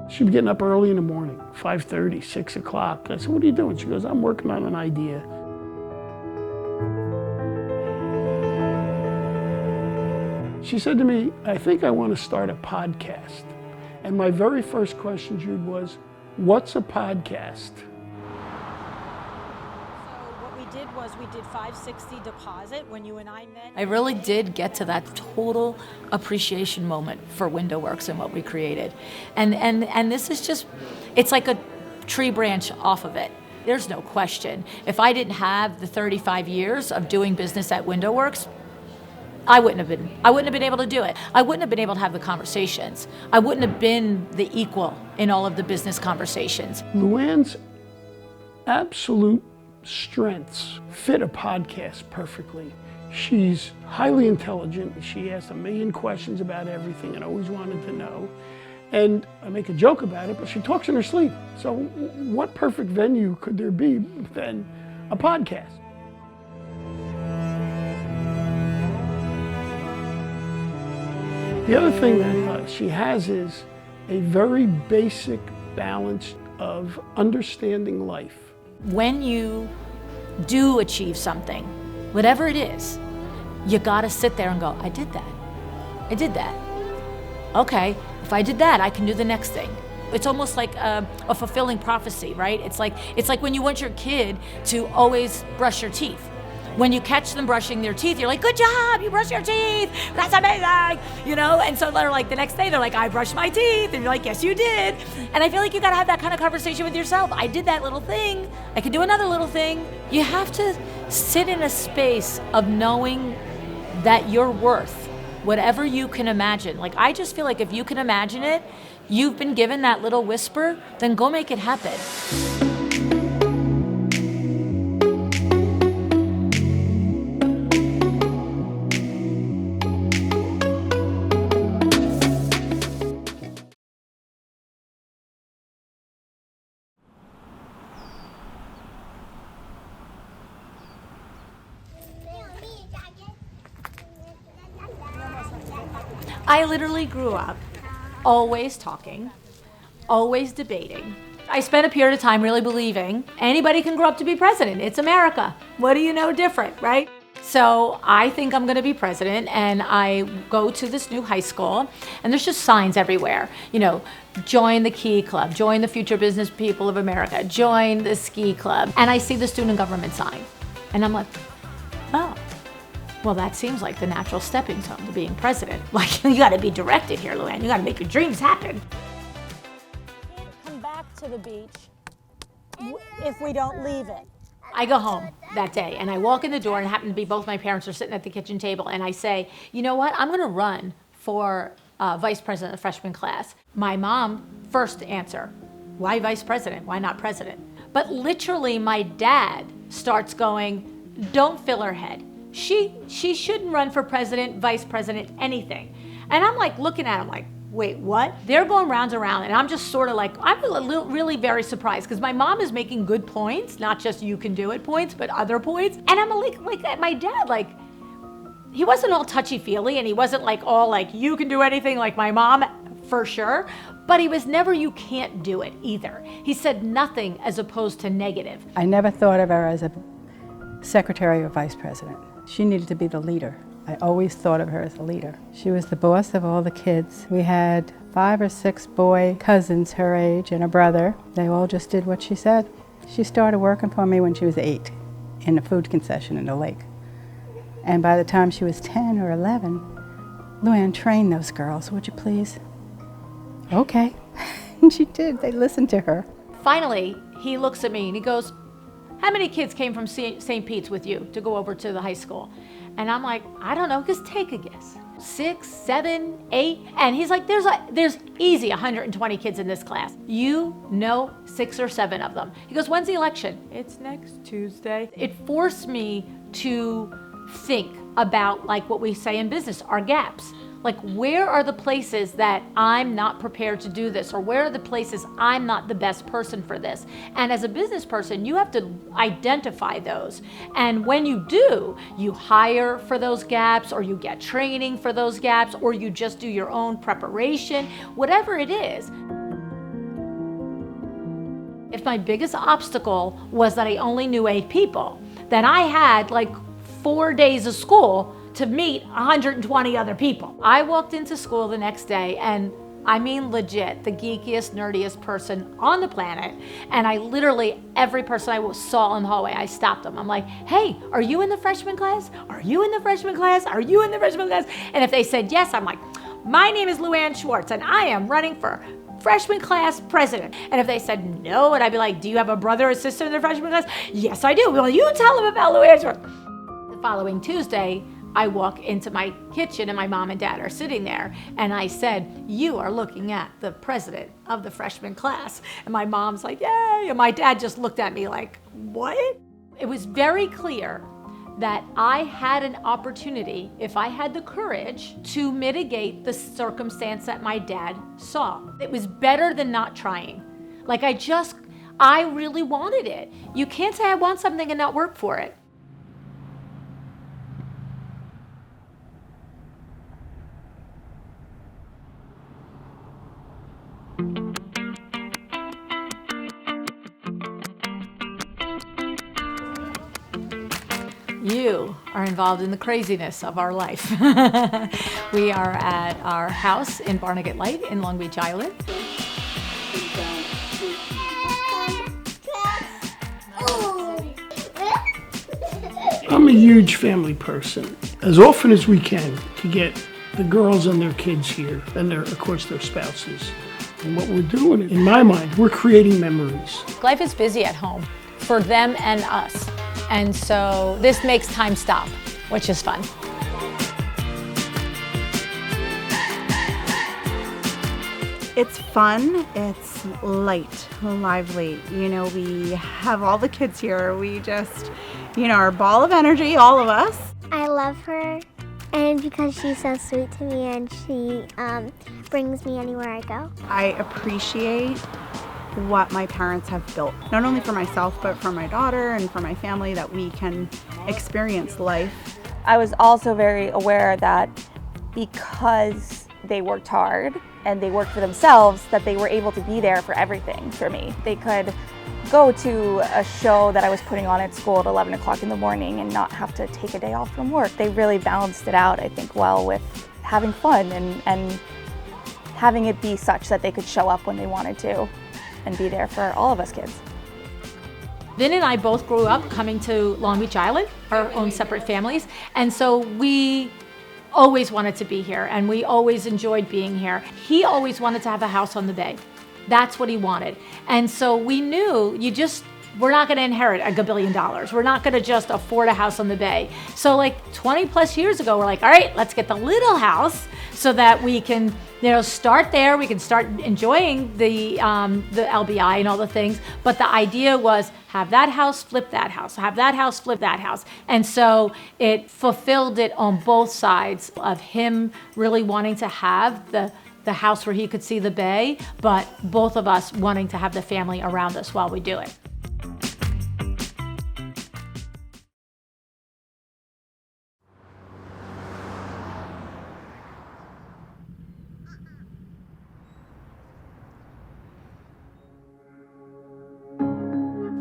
She'd be getting up early in the morning, 5:30, 6 o'clock. I said, what are you doing? She goes, I'm working on an idea. She said to me, I think I want to start a podcast. And my very first question, Jude, was, what's a podcast? We did $560 deposit when you and I met. I really did get to that total appreciation moment for WindowWorks and what we created. And this is just, it's like a tree branch off of it. There's no question. If I didn't have the 35 years of doing business at WindowWorks, I wouldn't have been able to do it. I wouldn't have been able to have the conversations. I wouldn't have been the equal in all of the business conversations. LuAnn's absolute strengths fit a podcast perfectly. She's highly intelligent. She asks a million questions about everything and always wanted to know. And I make a joke about it, but she talks in her sleep. So what perfect venue could there be than a podcast? The other thing that she has is a very basic balance of understanding life. When you do achieve something, whatever it is, you gotta sit there and go, I did that. I did that. Okay, if I did that, I can do the next thing. It's almost like a fulfilling prophecy, right? It's like when you want your kid to always brush your teeth. When you catch them brushing their teeth, you're like, good job, you brushed your teeth, that's amazing, you know? And so they're like, the next day, they're like, I brushed my teeth, and you're like, yes, you did. And I feel like you gotta have that kind of conversation with yourself. I did that little thing, I could do another little thing. You have to sit in a space of knowing that you're worth whatever you can imagine. Like, I just feel like if you can imagine it, you've been given that little whisper, then go make it happen. I literally grew up always talking, always debating. I spent a period of time really believing anybody can grow up to be president. It's America. What do you know different, right? So I think I'm gonna be president, and I go to this new high school, and there's just signs everywhere. You know, join the Key Club, join the Future Business People of America, join the Ski Club. And I see the student government sign, and I'm like, oh. Well, that seems like the natural stepping stone to being president. Like, you gotta be directed here, LuAnn. You gotta make your dreams happen. We can't come back to the beach if we don't leave it. I go home that day, and I walk in the door, and it happened to be both my parents are sitting at the kitchen table, and I say, you know what? I'm gonna run for vice president of the freshman class. My mom, first answer, why vice president? Why not president? But literally, my dad starts going, don't fill her head. She shouldn't run for president, vice president, anything. And I'm like looking at him like, wait, what? They're going round and round, and I'm just sort of like, I'm really very surprised, because my mom is making good points, not just you can do it points, but other points. And I'm like at my dad, like, he wasn't all touchy-feely, and he wasn't like all like, you can do anything, like my mom, for sure. But he was never, you can't do it either. He said nothing as opposed to negative. I never thought of her as a secretary or vice president. She needed to be the leader. I always thought of her as a leader. She was the boss of all the kids. We had 5 or 6 boy cousins her age and a brother. They all just did what she said. She started working for me when she was 8 in a food concession in the lake. And by the time she was 10 or 11, LuAnn, train those girls, would you please? Okay. And she did. They listened to her. Finally, he looks at me and he goes, how many kids came from St. Pete's with you to go over to the high school? And I'm like, I don't know, just take a guess. 6, 7, 8, and he's like, there's easy 120 kids in this class. You know 6 or 7 of them. He goes, when's the election? It's next Tuesday. It forced me to think about, like what we say in business, our gaps. Like, where are the places that I'm not prepared to do this? Or where are the places I'm not the best person for this? And as a business person, you have to identify those. And when you do, you hire for those gaps, or you get training for those gaps, or you just do your own preparation, whatever it is. my biggest obstacle was that I only knew 8 people. That I had like 4 days of school to meet 120 other people. I walked into school the next day, and I mean legit, the geekiest, nerdiest person on the planet. And I literally, every person I saw in the hallway, I stopped them. I'm like, hey, are you in the freshman class? Are you in the freshman class? Are you in the freshman class? And if they said yes, I'm like, my name is LuAnn Schwartz, and I am running for freshman class president. And if they said no, and I'd be like, do you have a brother or sister in the freshman class? Yes, I do. Well, you tell them about LuAnn Schwartz. The following Tuesday, I walk into my kitchen and my mom and dad are sitting there, and I said, you are looking at the president of the freshman class. And my mom's like, yay, and my dad just looked at me like, what? It was very clear that I had an opportunity, if I had the courage, to mitigate the circumstance that my dad saw. It was better than not trying. Like I really wanted it. You can't say I want something and not work for it. You are involved in the craziness of our life. We are at our house in Barnegat Light in Long Beach Island. I'm a huge family person. As often as we can to get the girls and their kids here, and of course their spouses. And what we're doing, in my mind, we're creating memories. Life is busy at home for them and us. And so this makes time stop, which is fun. It's fun, it's light, lively. You know, we have all the kids here. We just, are a ball of energy, all of us. I love her, and because she's so sweet to me and she brings me anywhere I go. I appreciate what my parents have built, not only for myself, but for my daughter and for my family, that we can experience life. I was also very aware that because they worked hard and they worked for themselves, that they were able to be there for everything for me. They could go to a show that I was putting on at school at 11 o'clock in the morning and not have to take a day off from work. They really balanced it out, I think, well with having fun and having it be such that they could show up when they wanted to and be there for all of us kids. Vin and I both grew up coming to Long Beach Island, our own separate families, and so we always wanted to be here, and we always enjoyed being here. He always wanted to have a house on the bay. That's what he wanted. And so we knew we're not gonna inherit $1 billion. We're not gonna just afford a house on the bay. So like 20 plus years ago, we're like, all right, let's get the little house so that we can start there. We can start enjoying the LBI and all the things. But the idea was have that house, flip that house, have that house, flip that house. And so it fulfilled it on both sides of him really wanting to have the house where he could see the bay, but both of us wanting to have the family around us while we do it.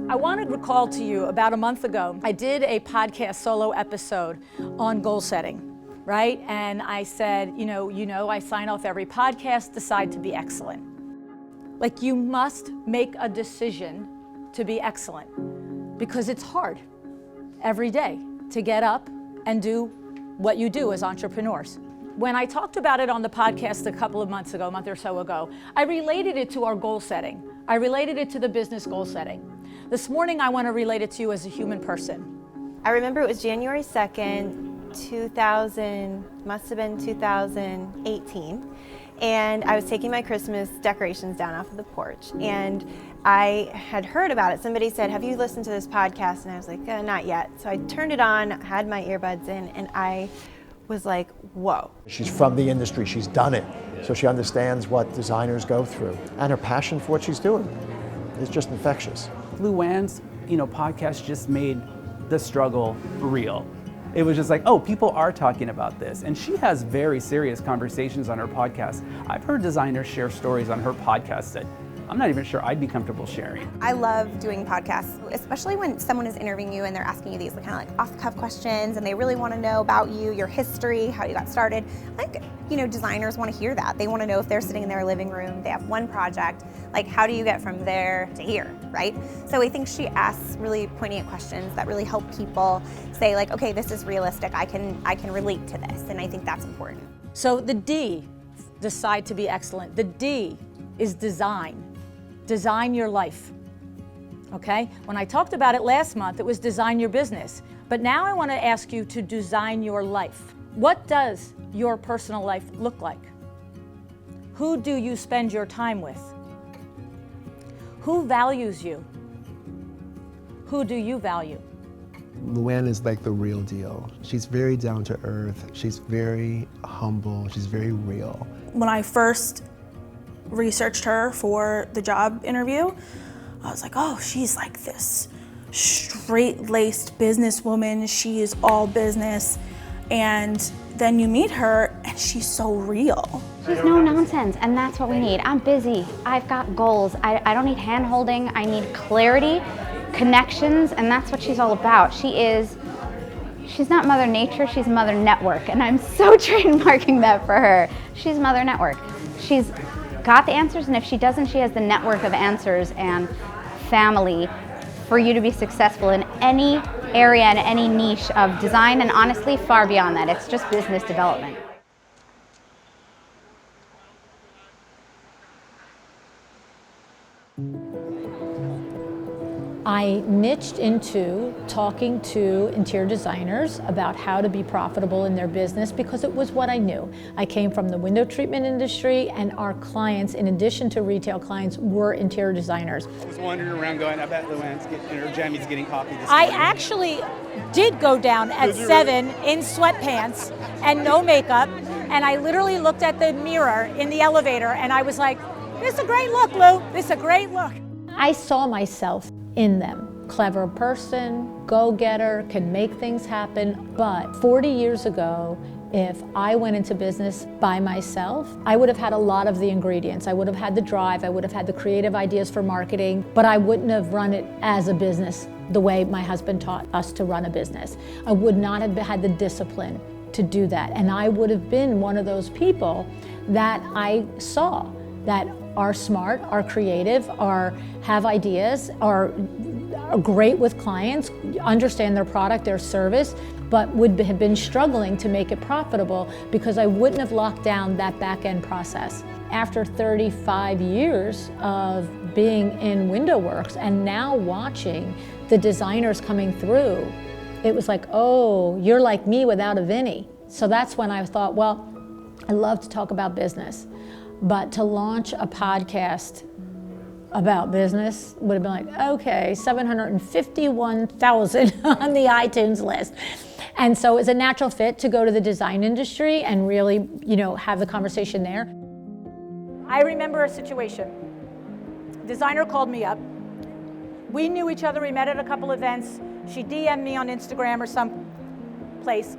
I want to recall to you about a month ago, I did a podcast solo episode on goal setting, right? And I said, I sign off every podcast, decide to be excellent. Like, you must make a decision to be excellent because it's hard every day to get up and do what you do as entrepreneurs. When I talked about it on the podcast a month or so ago, I related it to our goal setting. I related it to the business goal setting. This morning, I want to relate it to you as a human person. I remember it was January 2nd, must have been 2018. And I was taking my Christmas decorations down off of the porch. And I had heard about it. Somebody said, have you listened to this podcast? And I was like, not yet. So I turned it on, had my earbuds in, and I was like, whoa. She's from the industry, she's done it. So she understands what designers go through. And her passion for what she's doing is just infectious. LuAnn's, podcast just made the struggle real. It was just like, oh, people are talking about this. And she has very serious conversations on her podcast. I've heard designers share stories on her podcast that I'm not even sure I'd be comfortable sharing. I love doing podcasts, especially when someone is interviewing you and they're asking you these kind of like off-the-cuff questions and they really want to know about you, your history, how you got started. Like, you know, designers want to hear that. They want to know if they're sitting in their living room, they have one project, like how do you get from there to here, right? So I think she asks really poignant questions that really help people say like, okay, this is realistic. I can relate to this, and I think that's important. So the D, decide to be excellent. The D is design. Design your life, okay? When I talked about it last month, it was design your business. But now I want to ask you to design your life. What does your personal life look like? Who do you spend your time with? Who values you? Who do you value? LuAnn is like the real deal. She's very down to earth. She's very humble. She's very real. When I first researched her for the job interview, I was like, oh, she's like this straight-laced businesswoman. She is all business. And then you meet her and she's so real. She's no nonsense, and that's what we need. I'm busy, I've got goals. I don't need hand-holding, I need clarity, connections, and that's what she's all about. She's not Mother Nature, she's Mother Network, and I'm so trademarking that for her. She's Mother Network. She's got the answers, and if she doesn't, she has the network of answers and family for you to be successful in any area and any niche of design, and honestly, far beyond that. It's just business development. I niched into talking to interior designers about how to be profitable in their business because it was what I knew. I came from the window treatment industry, and our clients, in addition to retail clients, were interior designers. I was wandering around going, I bet LuAnn's or Jamie's getting coffee this I morning. actually did go down at 7 in sweatpants and no makeup, and I literally looked at the mirror in the elevator and I was like, this is a great look, Lou, this is a great look. I saw myself in them. Clever person, go-getter, can make things happen. But 40 years ago, if I went into business by myself, I would have had a lot of the ingredients. I would have had the drive, I would have had the creative ideas for marketing, but I wouldn't have run it as a business the way my husband taught us to run a business. I would not have had the discipline to do that. And I would have been one of those people that I saw that are smart, are creative, have ideas, are great with clients, understand their product, their service, but would have been struggling to make it profitable because I wouldn't have locked down that back-end process. After 35 years of being in WindowWorks and now watching the designers coming through, it was like, oh, you're like me without a Vinny. So that's when I thought, well, I love to talk about business. But to launch a podcast about business would have been like, okay, 751,000 on the iTunes list. And so it's a natural fit to go to the design industry and really, have the conversation there. I remember a situation. Designer called me up. We knew each other, we met at a couple events. She DM'd me on Instagram or some place.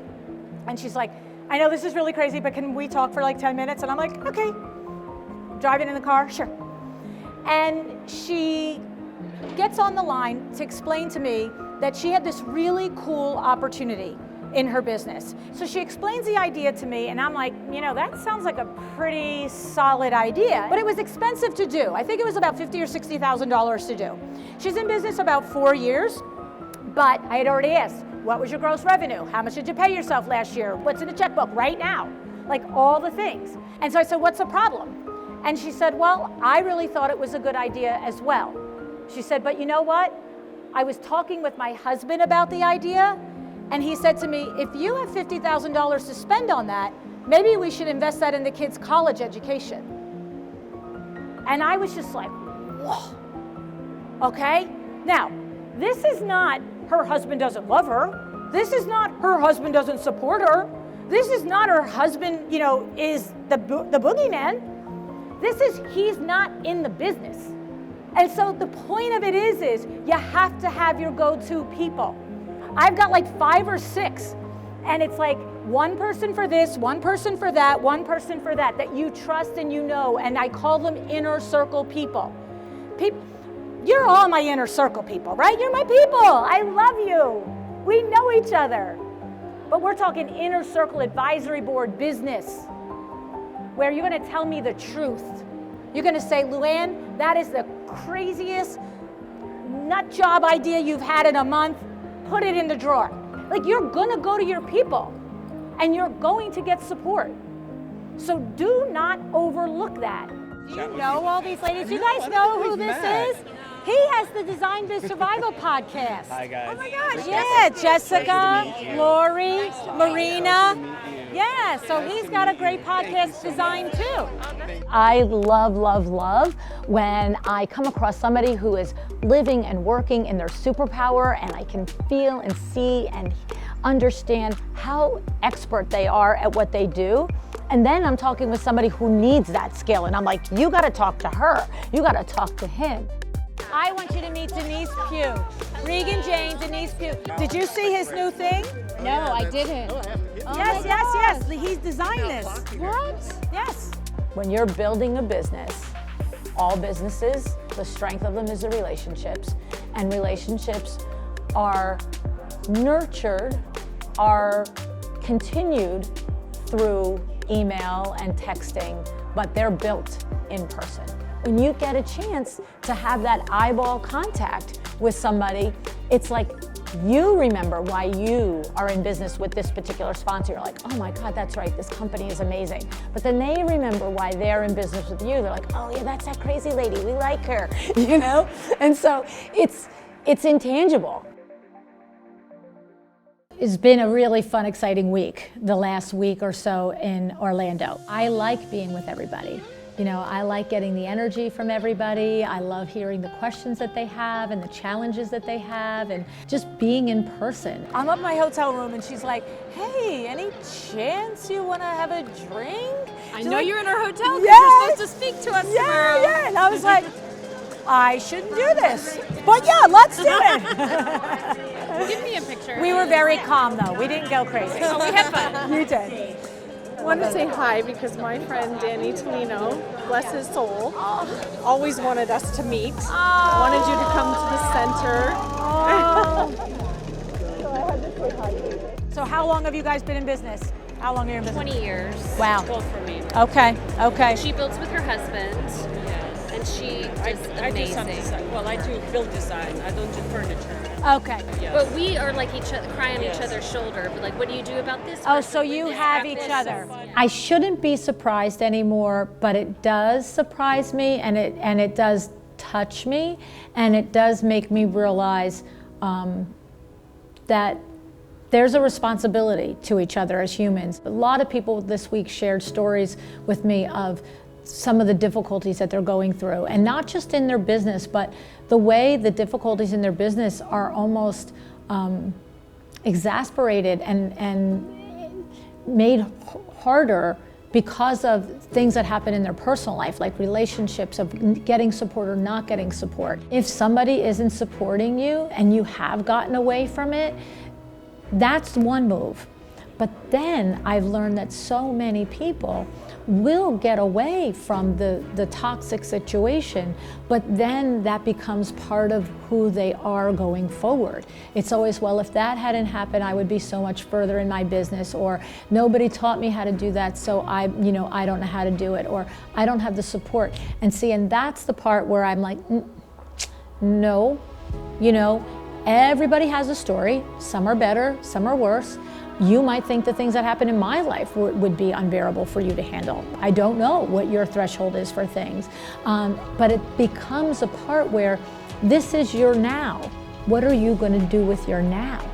And she's like, I know this is really crazy, but can we talk for like 10 minutes? And I'm like, okay. Driving in the car, sure. And she gets on the line to explain to me that she had this really cool opportunity in her business. So she explains the idea to me, and I'm like, that sounds like a pretty solid idea, but it was expensive to do. I think it was about $50,000 or $60,000 to do. She's in business about 4 years, but I had already asked, what was your gross revenue? How much did you pay yourself last year? What's in the checkbook right now? Like all the things. And so I said, what's the problem? And she said, well, I really thought it was a good idea as well. She said, but you know what? I was talking with my husband about the idea, and he said to me, if you have $50,000 to spend on that, maybe we should invest that in the kids' college education. And I was just like, whoa, okay? Now, this is not her husband doesn't love her. This is not her husband doesn't support her. This is not her husband, is the boogeyman. This is, he's not in the business. And so the point of it is you have to have your go-to people. I've got like 5 or 6, and it's like one person for this, one person for that, one person for that you trust and and I call them inner circle people. people, you're all my inner circle people, right? You're my people. I love you. We know each other. But we're talking inner circle advisory board business, where you're gonna tell me the truth. You're gonna say, LuAnn, that is the craziest nut job idea you've had in a month. Put it in the drawer. Like, you're gonna go to your people and you're going to get support. So do not overlook that. Do you know all these ladies? Do you guys know who this is? He has the Design Biz Survival podcast. Hi, guys. Oh my gosh, yeah, Jessica, Lori, Marina. Yeah, so he's got a great podcast design too. I love, love, love when I come across somebody who is living and working in their superpower, and I can feel and see and understand how expert they are at what they do. And then I'm talking with somebody who needs that skill, and I'm like, you gotta talk to her, you gotta talk to him. I want you to meet Denise Pugh. Regan Jane, Denise Pugh. Did you see his new thing? No, I didn't. Yes. He's designed this. What? Yes. When you're building a business, all businesses, the strength of them is the relationships. And relationships are nurtured, are continued through email and texting, but they're built in person. When you get a chance to have that eyeball contact with somebody, it's like you remember why you are in business with this particular sponsor. You're like, oh my God, that's right, this company is amazing. But then they remember why they're in business with you. They're like, oh yeah, that's that crazy lady, we like her, you know? And so it's intangible. It's been a really fun, exciting week, the last week or so in Orlando. I like being with everybody. You know, I like getting the energy from everybody. I love hearing the questions that they have and the challenges that they have, and just being in person. I'm up in my hotel room and she's like, hey, any chance you want to have a drink? I know you're in our hotel because yes, you're supposed to speak to us tomorrow. Yeah, and I was like, I shouldn't do this. But yeah, let's do it. Give me a picture. We were very calm though. We didn't go crazy. Oh, we had fun. You did. I want to say hi because my friend Danny Tolino, bless his soul, always wanted us to meet. Wanted you to come to the center. So I had to say hi to you. So how long have you guys been in business? How long are you in business? 20 years. Wow. 12 for me. Okay. She builds with her husband. And she does amazing. I do build design. I don't do furniture. Okay. Yeah. But we are like each other, cry on each other's shoulder. But like, what do you do about this? Oh, so you have each other. I shouldn't be surprised anymore, but it does surprise me, and it does touch me, and it does make me realize that there's a responsibility to each other as humans. A lot of people this week shared stories with me of some of the difficulties that they're going through, and not just in their business, but the way the difficulties in their business are almost exasperated and made harder because of things that happen in their personal life, like relationships, of getting support or not getting support. If somebody isn't supporting you and you have gotten away from it, that's one move. But then I've learned that so many people will get away from the toxic situation, but then that becomes part of who they are going forward. It's always, well, if that hadn't happened, I would be so much further in my business, or nobody taught me how to do that, so I don't know how to do it, or I don't have the support. And see, and that's the part where I'm like, no, everybody has a story. Some are better, some are worse. You might think the things that happen in my life would be unbearable for you to handle. I don't know what your threshold is for things, but it becomes a part where this is your now. What are you going to do with your now?